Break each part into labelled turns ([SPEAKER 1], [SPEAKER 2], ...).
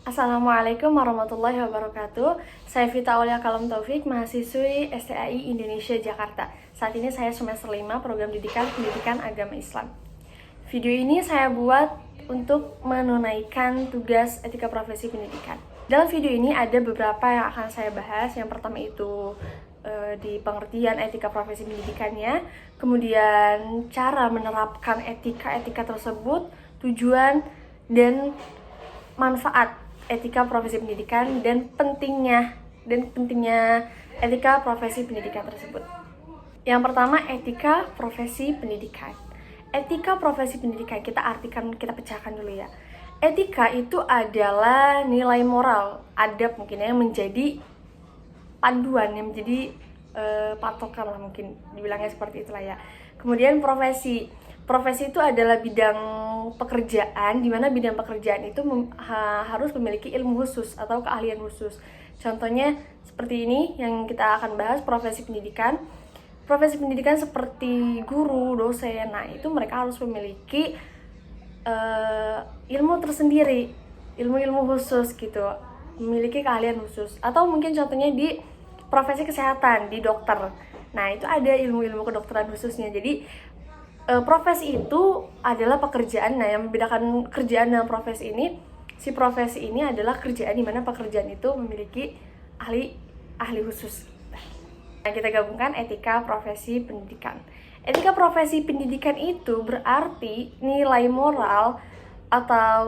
[SPEAKER 1] Assalamualaikum warahmatullahi wabarakatuh. Saya Vita Aulia Kalam Taufik, mahasiswi STAI Indonesia Jakarta. Saat ini saya semester 5 program Pendidikan Agama Islam. Video ini saya buat untuk menunaikan tugas etika profesi pendidikan. Dalam video ini ada beberapa yang akan saya bahas. Yang pertama itu di pengertian etika profesi pendidikannya, kemudian cara menerapkan etika tersebut, tujuan dan manfaat etika profesi pendidikan dan pentingnya etika profesi pendidikan tersebut. Yang pertama, etika profesi pendidikan. Etika profesi pendidikan kita artikan, kita pecahkan dulu ya. Etika itu adalah nilai moral, adab mungkin yang menjadi panduan, yang menjadi patokan lah, mungkin dibilangnya seperti itulah ya. Kemudian profesi itu adalah bidang pekerjaan, di mana bidang pekerjaan itu harus memiliki ilmu khusus atau keahlian khusus. Contohnya seperti ini yang kita akan bahas, profesi pendidikan. Profesi pendidikan seperti guru, dosen, nah itu mereka harus memiliki ilmu tersendiri, ilmu khusus gitu, memiliki keahlian khusus. Atau mungkin contohnya di profesi kesehatan, di dokter, nah itu ada ilmu kedokteran khususnya. Jadi profesi itu adalah pekerjaan. Nah, yang membedakan kerjaan dan profesi ini, si profesi ini adalah kerjaan di mana pekerjaan itu memiliki ahli khusus. Nah, kita gabungkan etika profesi pendidikan. Etika profesi pendidikan itu berarti nilai moral atau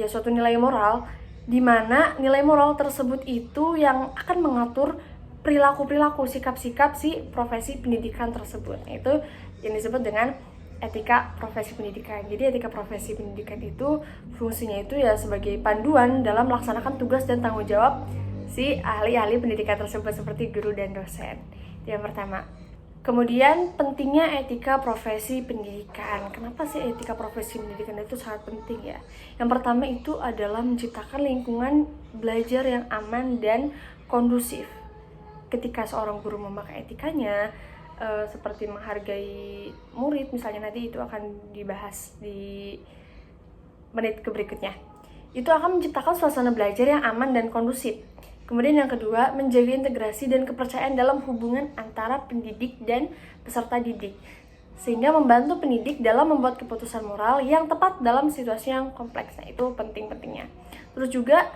[SPEAKER 1] suatu nilai moral, di mana nilai moral tersebut itu yang akan mengatur perilaku, sikap-sikap si profesi pendidikan tersebut. Itu yang disebut dengan etika profesi pendidikan. Jadi etika profesi pendidikan itu fungsinya itu ya sebagai panduan dalam melaksanakan tugas dan tanggung jawab si ahli pendidikan tersebut seperti guru dan dosen. Itu yang pertama. Kemudian pentingnya etika profesi pendidikan. Kenapa sih etika profesi pendidikan itu sangat penting ya? Yang pertama itu adalah menciptakan lingkungan belajar yang aman dan kondusif. Ketika seorang guru memakai etikanya, seperti menghargai murid, misalnya nanti itu akan dibahas di menit berikutnya, itu akan menciptakan suasana belajar yang aman dan kondusif. Kemudian yang kedua, menjaga integrasi dan kepercayaan dalam hubungan antara pendidik dan peserta didik, sehingga membantu pendidik dalam membuat keputusan moral yang tepat dalam situasi yang kompleks. Nah, itu penting-pentingnya. Terus juga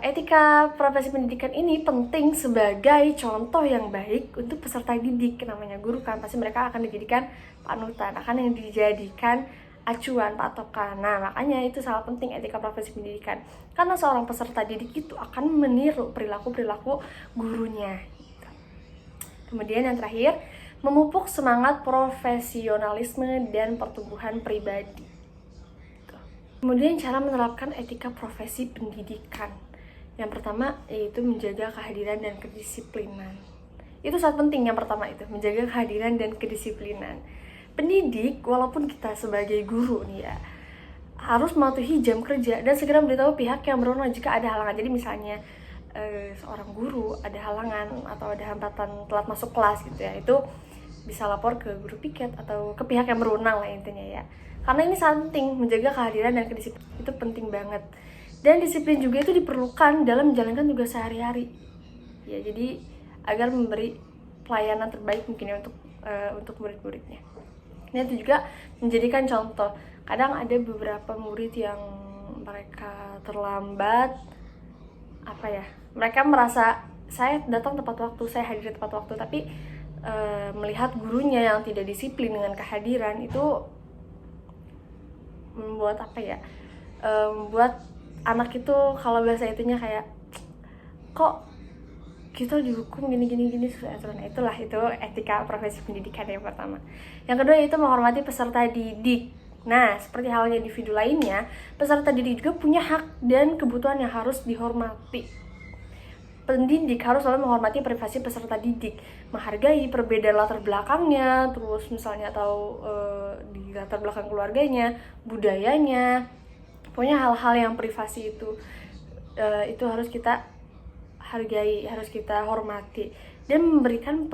[SPEAKER 1] etika profesi pendidikan ini penting sebagai contoh yang baik untuk peserta didik. Namanya guru kan, pasti mereka akan dijadikan panutan, akan yang dijadikan acuan, patokan. Nah, makanya itu sangat penting etika profesi pendidikan, karena seorang peserta didik itu akan meniru perilaku gurunya. Kemudian yang terakhir, memupuk semangat profesionalisme dan pertumbuhan pribadi. Kemudian cara menerapkan etika profesi pendidikan. Yang pertama yaitu menjaga kehadiran dan kedisiplinan. Itu sangat penting, yang pertama itu menjaga kehadiran dan kedisiplinan. Pendidik, walaupun kita sebagai guru nih ya, harus mematuhi jam kerja dan segera memberitahu pihak yang berwenang jika ada halangan. Jadi misalnya seorang guru ada halangan atau ada hambatan telat masuk kelas gitu ya, itu bisa lapor ke guru piket atau ke pihak yang berwenang lah intinya ya. Karena ini sangat penting, menjaga kehadiran dan kedisiplinan itu penting banget. Dan disiplin juga itu diperlukan dalam menjalankan tugas sehari-hari. Ya, jadi agar memberi pelayanan terbaik mungkin ya untuk murid-muridnya. Ini itu juga menjadikan contoh. Kadang ada beberapa murid yang mereka terlambat, mereka merasa saya datang tepat waktu, saya hadir tepat waktu, tapi melihat gurunya yang tidak disiplin dengan kehadiran, itu membuat membuat anak itu, kalau bahasa itunya kayak, kok kita dihukum gini sesuai aturan. Itu etika profesi pendidikan yang pertama. Yang kedua yaitu menghormati peserta didik. Nah, seperti halnya di video lainnya, peserta didik juga punya hak dan kebutuhan yang harus dihormati. Pendidik harus selalu menghormati privasi peserta didik, menghargai perbedaan latar belakangnya, terus misalnya atau di latar belakang keluarganya, budayanya, pokoknya hal-hal yang privasi itu harus kita hargai, harus kita hormati, dan memberikan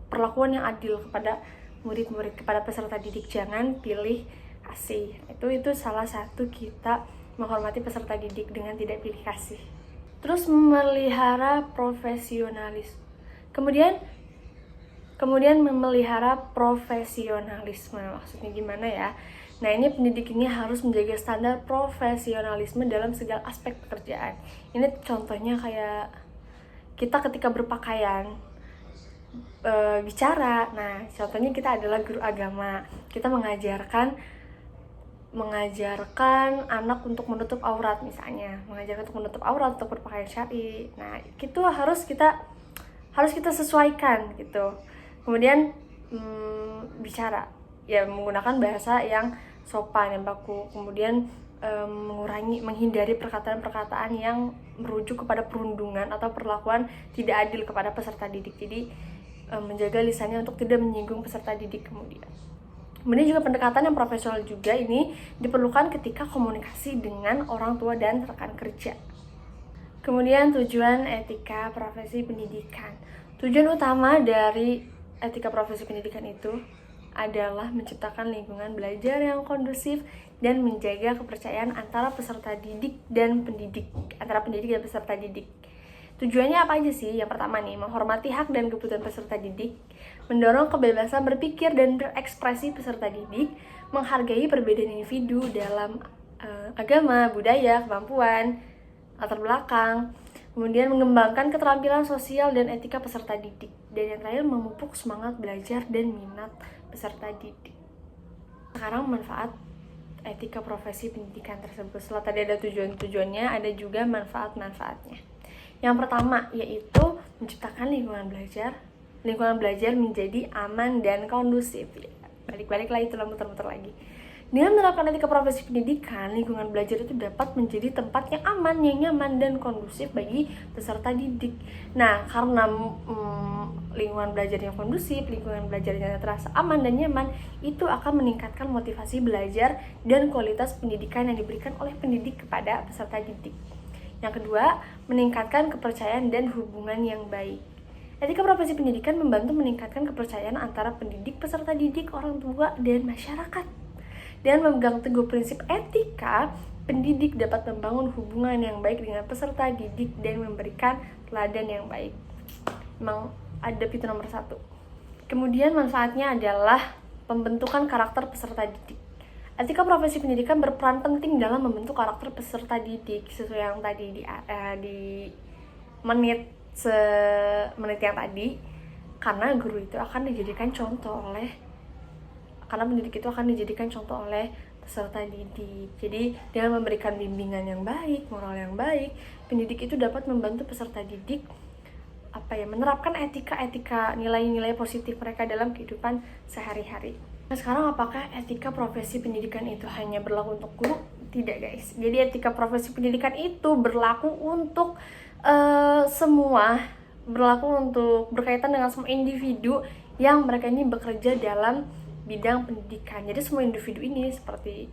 [SPEAKER 1] perlakuan yang adil kepada murid-murid, kepada peserta didik. Jangan pilih kasih. Itu salah satu kita menghormati peserta didik dengan tidak pilih kasih. Terus memelihara profesionalis. Kemudian memelihara profesionalisme. Maksudnya gimana ya? Nah, ini pendidik ini harus menjaga standar profesionalisme dalam segala aspek pekerjaan. Ini contohnya kayak kita ketika berpakaian, bicara. Nah, contohnya kita adalah guru agama. Kita mengajarkan anak untuk menutup aurat misalnya, mengajarkan untuk menutup aurat, untuk berpakaian syar'i. Nah, itu harus kita sesuaikan gitu. Kemudian bicara ya menggunakan bahasa yang sopan, yang baku. Kemudian menghindari perkataan-perkataan yang merujuk kepada perundungan atau perlakuan tidak adil kepada peserta didik. Jadi menjaga lisannya untuk tidak menyinggung peserta didik. Kemudian juga pendekatan yang profesional juga ini diperlukan ketika komunikasi dengan orang tua dan rekan kerja. Kemudian tujuan etika profesi pendidikan. Tujuan utama dari etika profesi pendidikan itu adalah menciptakan lingkungan belajar yang kondusif dan menjaga kepercayaan antara peserta didik dan pendidik, antara pendidik dan peserta didik. Tujuannya apa aja sih? Yang pertama nih, menghormati hak dan kebutuhan peserta didik, mendorong kebebasan berpikir dan berekspresi peserta didik, menghargai perbedaan individu dalam agama, budaya, kemampuan, latar belakang, kemudian mengembangkan keterampilan sosial dan etika peserta didik, dan yang terakhir memupuk semangat belajar dan minat peserta didik. Sekarang manfaat etika profesi pendidikan tersebut. Setelah tadi ada tujuan-tujuannya, ada juga manfaat-manfaatnya. Yang pertama yaitu menciptakan lingkungan belajar menjadi aman dan kondusif. Balik-balik lagi, itu muter-muter lagi. Dengan menerapkan etika profesi pendidikan, lingkungan belajar itu dapat menjadi tempat yang aman, yang nyaman, dan kondusif bagi peserta didik. Nah, karena lingkungan belajar yang kondusif, lingkungan belajar yang terasa aman dan nyaman, itu akan meningkatkan motivasi belajar dan kualitas pendidikan yang diberikan oleh pendidik kepada peserta didik. Yang kedua, meningkatkan kepercayaan dan hubungan yang baik. Etika profesi pendidikan membantu meningkatkan kepercayaan antara pendidik, peserta didik, orang tua, dan masyarakat. Dan memegang teguh prinsip etika, pendidik dapat membangun hubungan yang baik dengan peserta didik dan memberikan teladan yang baik. Memang adab itu nomor 1. Kemudian manfaatnya adalah pembentukan karakter peserta didik. Etika profesi pendidikan berperan penting dalam membentuk karakter peserta didik, sesuai yang tadi di menit yang tadi, karena guru itu akan dijadikan contoh oleh peserta didik. Jadi dengan memberikan bimbingan yang baik, moral yang baik, pendidik itu dapat membantu peserta didik menerapkan etika nilai-nilai positif mereka dalam kehidupan sehari-hari. Nah, sekarang apakah etika profesi pendidikan itu hanya berlaku untuk guru? Tidak, guys. Jadi etika profesi pendidikan itu berlaku untuk semua, berkaitan dengan semua individu yang mereka ini bekerja dalam bidang pendidikan. Jadi semua individu ini seperti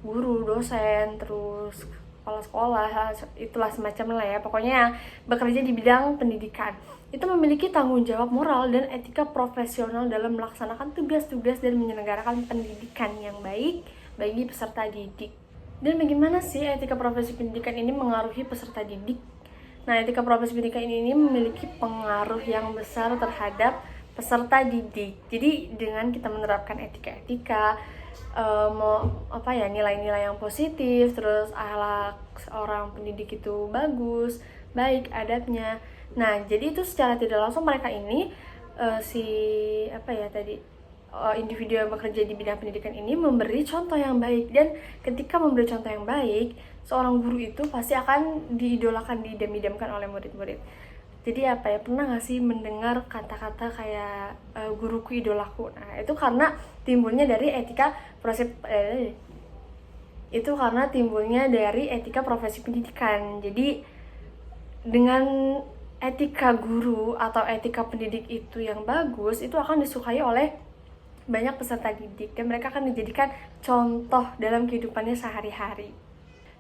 [SPEAKER 1] guru, dosen, terus kepala sekolah, itulah semacam lah ya, pokoknya yang bekerja di bidang pendidikan itu memiliki tanggung jawab moral dan etika profesional dalam melaksanakan tugas-tugas dan menyelenggarakan pendidikan yang baik bagi peserta didik. Dan bagaimana sih etika profesi pendidikan ini mengaruhi peserta didik? Nah, etika profesi pendidikan ini memiliki pengaruh yang besar terhadap peserta didik. Jadi dengan kita menerapkan etika-etika, nilai-nilai yang positif, terus akhlak orang pendidik itu bagus, baik adabnya. Nah, jadi itu secara tidak langsung mereka ini individu yang bekerja di bidang pendidikan ini memberi contoh yang baik, dan ketika memberi contoh yang baik, seorang guru itu pasti akan diidolakan, diidam-idamkan oleh murid-murid. Jadi pernah gak sih mendengar kata-kata kayak guruku idolaku? Nah, itu karena timbulnya dari etika profesi pendidikan. Jadi dengan etika guru atau etika pendidik itu yang bagus, itu akan disukai oleh banyak peserta didik, dan mereka akan dijadikan contoh dalam kehidupannya sehari-hari.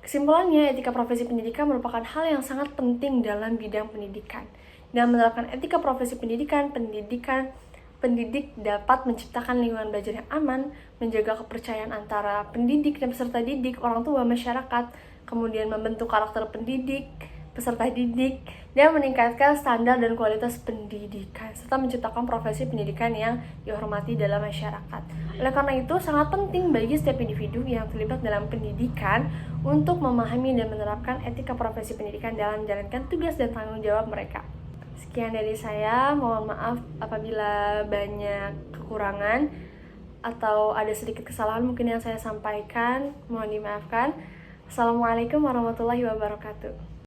[SPEAKER 1] Kesimpulannya, etika profesi pendidikan merupakan hal yang sangat penting dalam bidang pendidikan. Dalam menerapkan etika profesi pendidikan, pendidik dapat menciptakan lingkungan belajar yang aman, menjaga kepercayaan antara pendidik dan peserta didik, orang tua, masyarakat, kemudian membentuk karakter pendidik, peserta didik, dan meningkatkan standar dan kualitas pendidikan, serta menciptakan profesi pendidikan yang dihormati dalam masyarakat. Oleh karena itu, sangat penting bagi setiap individu yang terlibat dalam pendidikan untuk memahami dan menerapkan etika profesi pendidikan dalam menjalankan tugas dan tanggung jawab mereka. Sekian dari saya, mohon maaf apabila banyak kekurangan atau ada sedikit kesalahan mungkin yang saya sampaikan, mohon dimaafkan. Assalamualaikum warahmatullahi wabarakatuh.